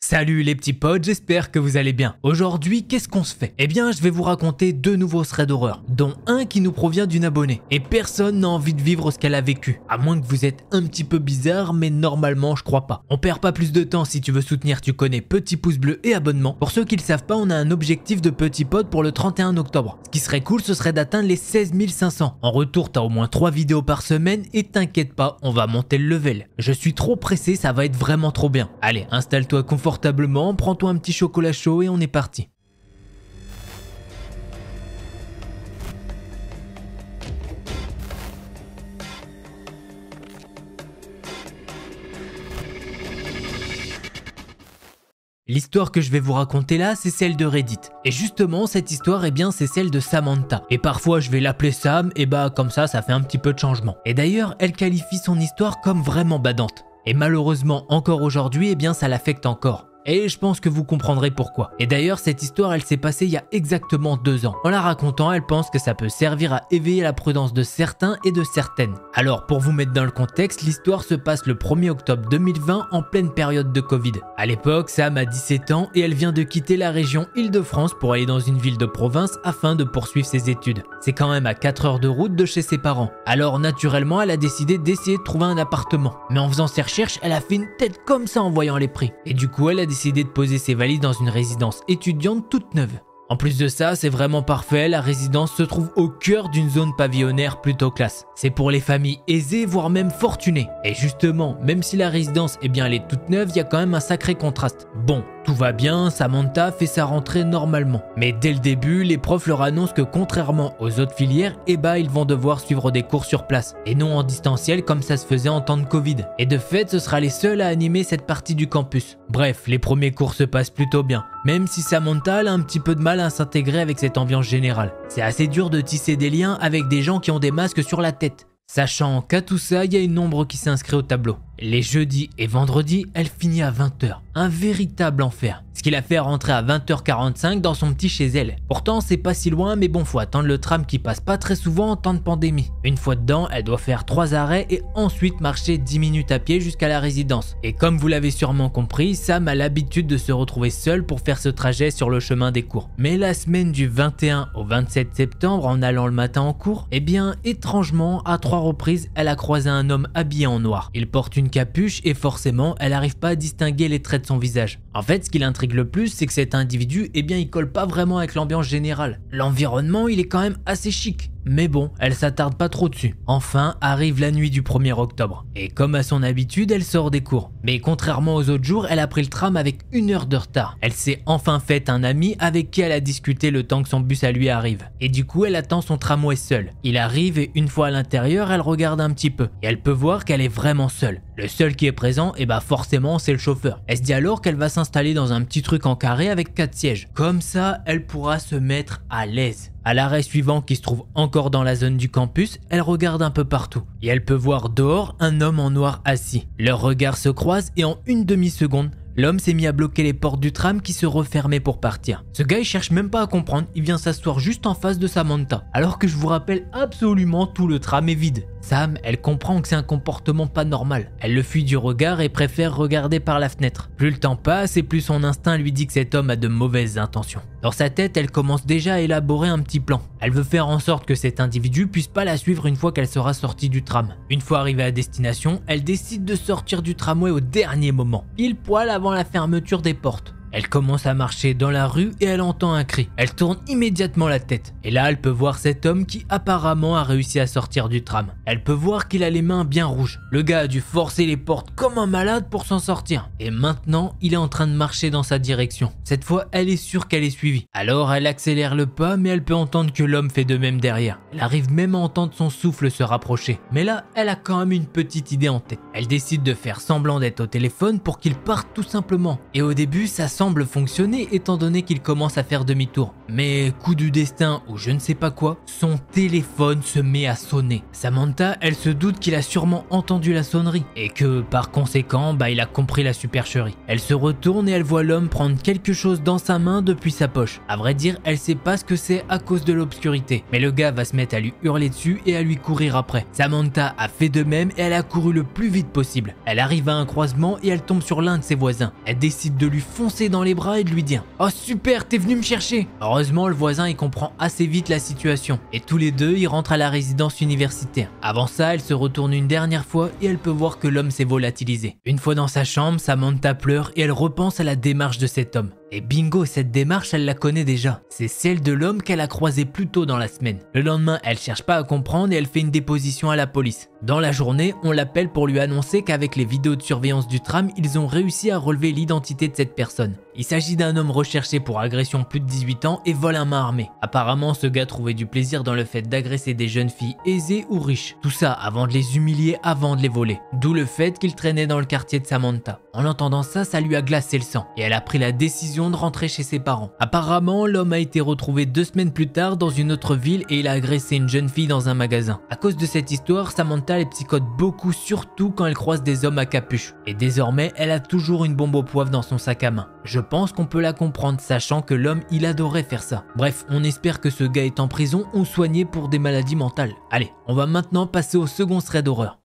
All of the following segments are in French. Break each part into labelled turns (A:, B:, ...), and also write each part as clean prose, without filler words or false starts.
A: Salut les petits potes, j'espère que vous allez bien. Aujourd'hui, qu'est-ce qu'on se fait? Eh bien, je vais vous raconter deux nouveaux threads d'horreur, dont un qui nous provient d'une abonnée. Et personne n'a envie de vivre ce qu'elle a vécu. À moins que vous êtes un petit peu bizarre, mais normalement, je crois pas. On perd pas plus de temps, si tu veux soutenir, tu connais petit pouce bleu et abonnement. Pour ceux qui le savent pas, on a un objectif de petits potes pour le 31 octobre. Ce qui serait cool, ce serait d'atteindre les 16 500. En retour, t'as au moins 3 vidéos par semaine et t'inquiète pas, on va monter le level. Je suis trop pressé, ça va être vraiment trop bien. Allez, installe-toi confortablement, prends-toi un petit chocolat chaud et on est parti. L'histoire que je vais vous raconter là, c'est celle de Reddit. Et justement, cette histoire, eh bien, c'est celle de Samantha. Et parfois, je vais l'appeler Sam, et bah comme ça fait un petit peu de changement. Et d'ailleurs, elle qualifie son histoire comme vraiment badante. Et malheureusement, encore aujourd'hui, eh bien, ça l'affecte encore. Et je pense que vous comprendrez pourquoi. Et d'ailleurs, cette histoire, elle s'est passée il y a exactement 2 ans. En la racontant, elle pense que ça peut servir à éveiller la prudence de certains et de certaines. Alors, pour vous mettre dans le contexte, l'histoire se passe le 1er octobre 2020 en pleine période de Covid. À l'époque, Sam a 17 ans et elle vient de quitter la région Île-de-France pour aller dans une ville de province afin de poursuivre ses études. C'est quand même à 4 heures de route de chez ses parents. Alors, naturellement, elle a décidé d'essayer de trouver un appartement. Mais en faisant ses recherches, elle a fait une tête comme ça en voyant les prix. Et du coup, elle a décidé de poser ses valises dans une résidence étudiante toute neuve. En plus de ça, c'est vraiment parfait, la résidence se trouve au cœur d'une zone pavillonnaire plutôt classe. C'est pour les familles aisées, voire même fortunées. Et justement, même si la résidence, eh bien, elle est toute neuve, il y a quand même un sacré contraste. Bon, tout va bien, Samantha fait sa rentrée normalement. Mais dès le début, les profs leur annoncent que contrairement aux autres filières, eh ben, ils vont devoir suivre des cours sur place, et non en distanciel comme ça se faisait en temps de Covid. Et de fait, ce sera les seuls à animer cette partie du campus. Bref, les premiers cours se passent plutôt bien, même si Samantha a un petit peu de mal à s'intégrer avec cette ambiance générale. C'est assez dur de tisser des liens avec des gens qui ont des masques sur la tête. Sachant qu'à tout ça, il y a une ombre qui s'inscrit au tableau. Les jeudis et vendredis, elle finit à 20 h. Un véritable enfer. Ce qui la fait rentrer à 20 h 45 dans son petit chez elle. Pourtant, c'est pas si loin, mais bon, faut attendre le tram qui passe pas très souvent en temps de pandémie. Une fois dedans, elle doit faire 3 arrêts et ensuite marcher 10 minutes à pied jusqu'à la résidence. Et comme vous l'avez sûrement compris, Sam a l'habitude de se retrouver seule pour faire ce trajet sur le chemin des cours. Mais la semaine du 21 au 27 septembre, en allant le matin en cours, eh bien, étrangement, à 3 reprises, elle a croisé un homme habillé en noir. Il porte une capuche et forcément, elle n'arrive pas à distinguer les traits de son visage. En fait, ce qui l'intrigue le plus, c'est que cet individu, eh bien, il colle pas vraiment avec l'ambiance générale. L'environnement, il est quand même assez chic. Mais bon, elle s'attarde pas trop dessus. Enfin, arrive la nuit du 1er octobre. Et comme à son habitude, elle sort des cours. Mais contrairement aux autres jours, elle a pris le tram avec 1 heure de retard. Elle s'est enfin faite un ami avec qui elle a discuté le temps que son bus à lui arrive. Et du coup, elle attend son tramway seule. Il arrive et une fois à l'intérieur, elle regarde un petit peu. Et elle peut voir qu'elle est vraiment seule. Le seul qui est présent, et bah forcément, c'est le chauffeur. Elle se dit alors qu'elle va s'installer dans un petit truc en carré avec 4 sièges. Comme ça, elle pourra se mettre à l'aise. À l'arrêt suivant qui se trouve encore dans la zone du campus, elle regarde un peu partout. Et elle peut voir dehors un homme en noir assis. Leurs regards se croisent et en une demi-seconde, l'homme s'est mis à bloquer les portes du tram qui se refermaient pour partir. Ce gars il cherche même pas à comprendre, il vient s'asseoir juste en face de Samantha. Alors que je vous rappelle absolument tout le tram est vide. Sam, elle comprend que c'est un comportement pas normal. Elle le fuit du regard et préfère regarder par la fenêtre. Plus le temps passe et plus son instinct lui dit que cet homme a de mauvaises intentions. Dans sa tête, elle commence déjà à élaborer un petit plan. Elle veut faire en sorte que cet individu puisse pas la suivre une fois qu'elle sera sortie du tram. Une fois arrivée à destination, elle décide de sortir du tramway au dernier moment, pile poil avant la fermeture des portes. Elle commence à marcher dans la rue et elle entend un cri. Elle tourne immédiatement la tête. Et là, elle peut voir cet homme qui apparemment a réussi à sortir du tram. Elle peut voir qu'il a les mains bien rouges. Le gars a dû forcer les portes comme un malade pour s'en sortir. Et maintenant, il est en train de marcher dans sa direction. Cette fois, elle est sûre qu'elle est suivie. Alors, elle accélère le pas, mais elle peut entendre que l'homme fait de même derrière. Elle arrive même à entendre son souffle se rapprocher. Mais là, elle a quand même une petite idée en tête. Elle décide de faire semblant d'être au téléphone pour qu'il parte tout simplement. Et au début, ça semble fonctionner étant donné qu'il commence à faire demi-tour. Mais coup du destin ou je ne sais pas quoi, son téléphone se met à sonner. Samantha, elle se doute qu'il a sûrement entendu la sonnerie et que par conséquent, il a compris la supercherie. Elle se retourne et elle voit l'homme prendre quelque chose dans sa main depuis sa poche. À vrai dire, elle sait pas ce que c'est à cause de l'obscurité. Mais le gars va se mettre à lui hurler dessus et à lui courir après. Samantha a fait de même et elle a couru le plus vite possible. Elle arrive à un croisement et elle tombe sur l'un de ses voisins. Elle décide de lui foncer dans les bras et de lui dire « Oh super, t'es venu me chercher !» Heureusement, le voisin il comprend assez vite la situation et tous les deux ils rentrent à la résidence universitaire. Avant ça, elle se retourne une dernière fois et elle peut voir que l'homme s'est volatilisé. Une fois dans sa chambre, Samantha pleure et elle repense à la démarche de cet homme. Et bingo, cette démarche, elle la connaît déjà. C'est celle de l'homme qu'elle a croisé plus tôt dans la semaine. Le lendemain, elle cherche pas à comprendre et elle fait une déposition à la police. Dans la journée, on l'appelle pour lui annoncer qu'avec les vidéos de surveillance du tram, ils ont réussi à relever l'identité de cette personne. Il s'agit d'un homme recherché pour agression plus de 18 ans et vol à main armée. Apparemment, ce gars trouvait du plaisir dans le fait d'agresser des jeunes filles aisées ou riches. Tout ça avant de les humilier, avant de les voler. D'où le fait qu'il traînait dans le quartier de Samantha. En entendant ça, ça lui a glacé le sang et elle a pris la décision de rentrer chez ses parents. Apparemment, l'homme a été retrouvé 2 semaines plus tard dans une autre ville et il a agressé une jeune fille dans un magasin. À cause de cette histoire, Samantha elle psychote beaucoup, surtout quand elle croise des hommes à capuche. Et désormais, elle a toujours une bombe au poivre dans son sac à main. Je pense qu'on peut la comprendre, sachant que l'homme il adorait faire ça. Bref, on espère que ce gars est en prison ou soigné pour des maladies mentales. Allez, on va maintenant passer au second thread d'horreur.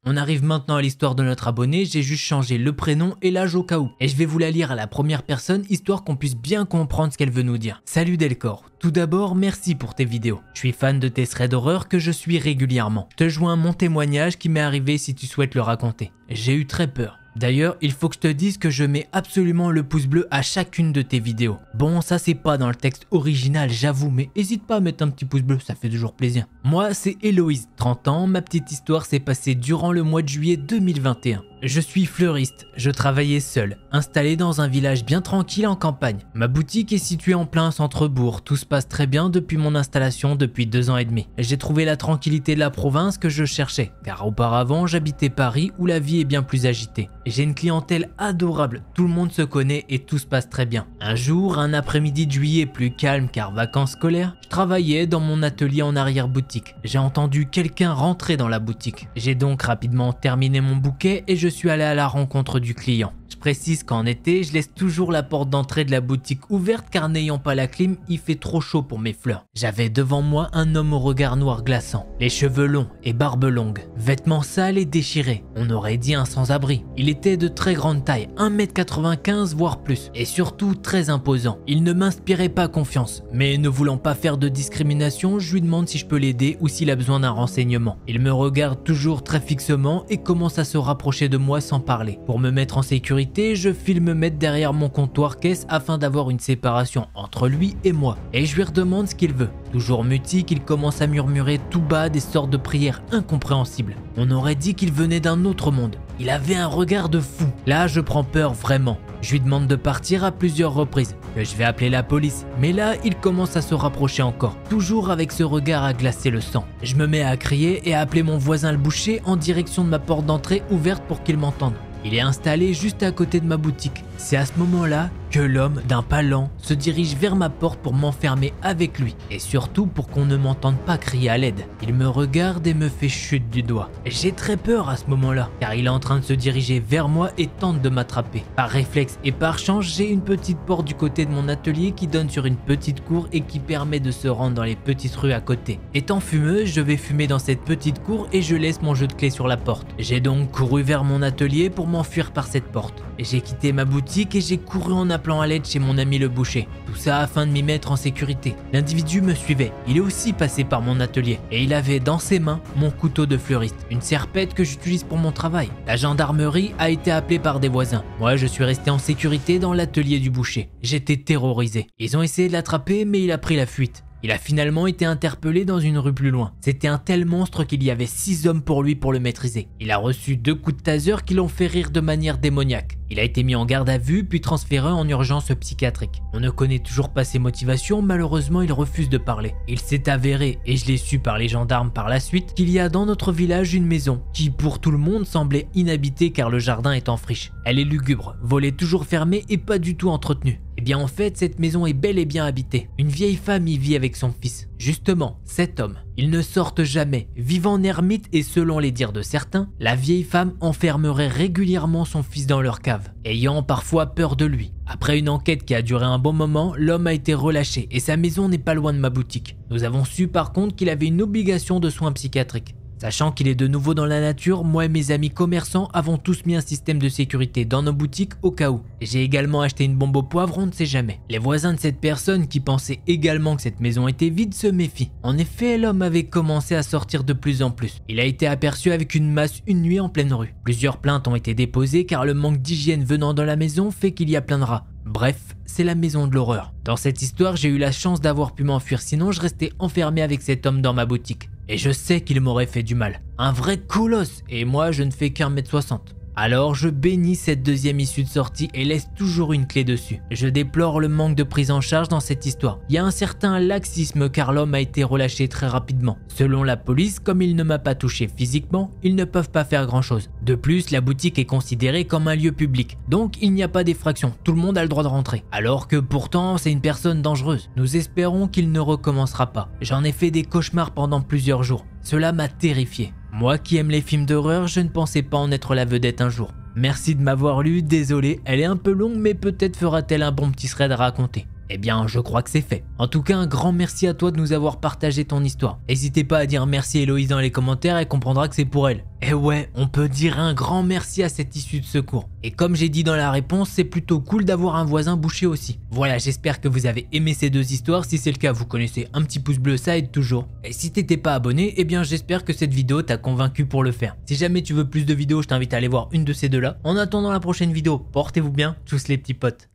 A: On arrive maintenant à l'histoire de notre abonné, j'ai juste changé le prénom et l'âge au cas où. Et je vais vous la lire à la première personne, histoire qu'on puisse bien comprendre ce qu'elle veut nous dire. Salut Delcor, tout d'abord merci pour tes vidéos. Je suis fan de tes threads d'horreur que je suis régulièrement. Je te joins mon témoignage qui m'est arrivé si tu souhaites le raconter. J'ai eu très peur. D'ailleurs, il faut que je te dise que je mets absolument le pouce bleu à chacune de tes vidéos. Bon, ça c'est pas dans le texte original, j'avoue, mais hésite pas à mettre un petit pouce bleu, ça fait toujours plaisir. Moi, c'est Héloïse, 30 ans, ma petite histoire s'est passée durant le mois de juillet 2021. Je suis fleuriste, je travaillais seul, installé dans un village bien tranquille en campagne. Ma boutique est située en plein centre-bourg, tout se passe très bien depuis mon installation depuis 2 ans et demi. J'ai trouvé la tranquillité de la province que je cherchais, car auparavant j'habitais Paris où la vie est bien plus agitée. J'ai une clientèle adorable, tout le monde se connaît et tout se passe très bien. Un jour, un après-midi de juillet plus calme car vacances scolaires, je travaillais dans mon atelier en arrière-boutique. J'ai entendu quelqu'un rentrer dans la boutique. J'ai donc rapidement terminé mon bouquet et je suis allé à la rencontre du client. Je précise qu'en été, je laisse toujours la porte d'entrée de la boutique ouverte car n'ayant pas la clim, il fait trop chaud pour mes fleurs. J'avais devant moi un homme au regard noir glaçant, les cheveux longs et barbe longue, vêtements sales et déchirés, on aurait dit un sans-abri. Il était de très grande taille, 1m95 voire plus, et surtout très imposant. Il ne m'inspirait pas confiance, mais ne voulant pas faire de discrimination, je lui demande si je peux l'aider ou s'il a besoin d'un renseignement. Il me regarde toujours très fixement et commence à se rapprocher de moi sans parler. Pour me mettre en sécurité, je file me mettre derrière mon comptoir caisse afin d'avoir une séparation entre lui et moi. Et je lui redemande ce qu'il veut. Toujours mutique, il commence à murmurer tout bas des sortes de prières incompréhensibles. On aurait dit qu'il venait d'un autre monde. Il avait un regard de fou. Là, je prends peur vraiment. Je lui demande de partir à plusieurs reprises, que je vais appeler la police. Mais là, il commence à se rapprocher encore, toujours avec ce regard à glacer le sang. Je me mets à crier et à appeler mon voisin le boucher en direction de ma porte d'entrée ouverte pour qu'il m'entende. Il est installé juste à côté de ma boutique. C'est à ce moment-là que l'homme, d'un pas lent, se dirige vers ma porte pour m'enfermer avec lui. Et surtout pour qu'on ne m'entende pas crier à l'aide. Il me regarde et me fait chute du doigt. J'ai très peur à ce moment-là, car il est en train de se diriger vers moi et tente de m'attraper. Par réflexe et par chance, j'ai une petite porte du côté de mon atelier qui donne sur une petite cour et qui permet de se rendre dans les petites rues à côté. Étant fumeuse, je vais fumer dans cette petite cour et je laisse mon jeu de clé sur la porte. J'ai donc couru vers mon atelier pour m'enfuir par cette porte. J'ai quitté ma boutique et j'ai couru en appelant à l'aide chez mon ami le boucher. Tout ça afin de m'y mettre en sécurité. L'individu me suivait. Il est aussi passé par mon atelier et il avait dans ses mains mon couteau de fleuriste, une serpette que j'utilise pour mon travail. La gendarmerie a été appelée par des voisins. Moi, je suis resté en sécurité dans l'atelier du boucher. J'étais terrorisé. Ils ont essayé de l'attraper mais il a pris la fuite. Il a finalement été interpellé dans une rue plus loin. C'était un tel monstre qu'il y avait 6 hommes pour lui pour le maîtriser. Il a reçu 2 coups de taser qui l'ont fait rire de manière démoniaque. Il a été mis en garde à vue puis transféré en urgence psychiatrique. On ne connaît toujours pas ses motivations, malheureusement il refuse de parler. Il s'est avéré, et je l'ai su par les gendarmes par la suite, qu'il y a dans notre village une maison qui pour tout le monde semblait inhabitée car le jardin est en friche. Elle est lugubre, volets toujours fermés et pas du tout entretenue. Eh bien en fait cette maison est bel et bien habitée. Une vieille femme y vit avec son fils. Justement, cet homme. Ils ne sortent jamais, vivant en ermite et selon les dires de certains, la vieille femme enfermerait régulièrement son fils dans leur cave, ayant parfois peur de lui. Après une enquête qui a duré un bon moment, l'homme a été relâché et sa maison n'est pas loin de ma boutique. Nous avons su par contre qu'il avait une obligation de soins psychiatriques. Sachant qu'il est de nouveau dans la nature, moi et mes amis commerçants avons tous mis un système de sécurité dans nos boutiques au cas où. J'ai également acheté une bombe au poivre, on ne sait jamais. Les voisins de cette personne qui pensaient également que cette maison était vide se méfient. En effet, l'homme avait commencé à sortir de plus en plus. Il a été aperçu avec une masse une nuit en pleine rue. Plusieurs plaintes ont été déposées car le manque d'hygiène venant dans la maison fait qu'il y a plein de rats. Bref, c'est la maison de l'horreur. Dans cette histoire, j'ai eu la chance d'avoir pu m'enfuir, sinon je restais enfermé avec cet homme dans ma boutique. Et je sais qu'il m'aurait fait du mal. Un vrai colosse, et moi je ne fais qu'1m60. Alors je bénis cette deuxième issue de sortie et laisse toujours une clé dessus. Je déplore le manque de prise en charge dans cette histoire. Il y a un certain laxisme car l'homme a été relâché très rapidement. Selon la police, comme il ne m'a pas touché physiquement, ils ne peuvent pas faire grand chose. De plus, la boutique est considérée comme un lieu public, donc il n'y a pas d'effraction, tout le monde a le droit de rentrer. Alors que pourtant c'est une personne dangereuse. Nous espérons qu'il ne recommencera pas. J'en ai fait des cauchemars pendant plusieurs jours. Cela m'a terrifié. Moi qui aime les films d'horreur, je ne pensais pas en être la vedette un jour. Merci de m'avoir lu, désolé, elle est un peu longue mais peut-être fera-t-elle un bon petit thread à raconter. Eh bien, je crois que c'est fait. En tout cas, un grand merci à toi de nous avoir partagé ton histoire. N'hésitez pas à dire merci Héloïse dans les commentaires, elle comprendra que c'est pour elle. Et ouais, on peut dire un grand merci à cette issue de secours. Et comme j'ai dit dans la réponse, c'est plutôt cool d'avoir un voisin bouché aussi. Voilà, j'espère que vous avez aimé ces 2 histoires. Si c'est le cas, vous connaissez un petit pouce bleu, ça aide toujours. Et si t'étais pas abonné, eh bien j'espère que cette vidéo t'a convaincu pour le faire. Si jamais tu veux plus de vidéos, je t'invite à aller voir une de ces 2 là. En attendant la prochaine vidéo, portez-vous bien, tous les petits potes.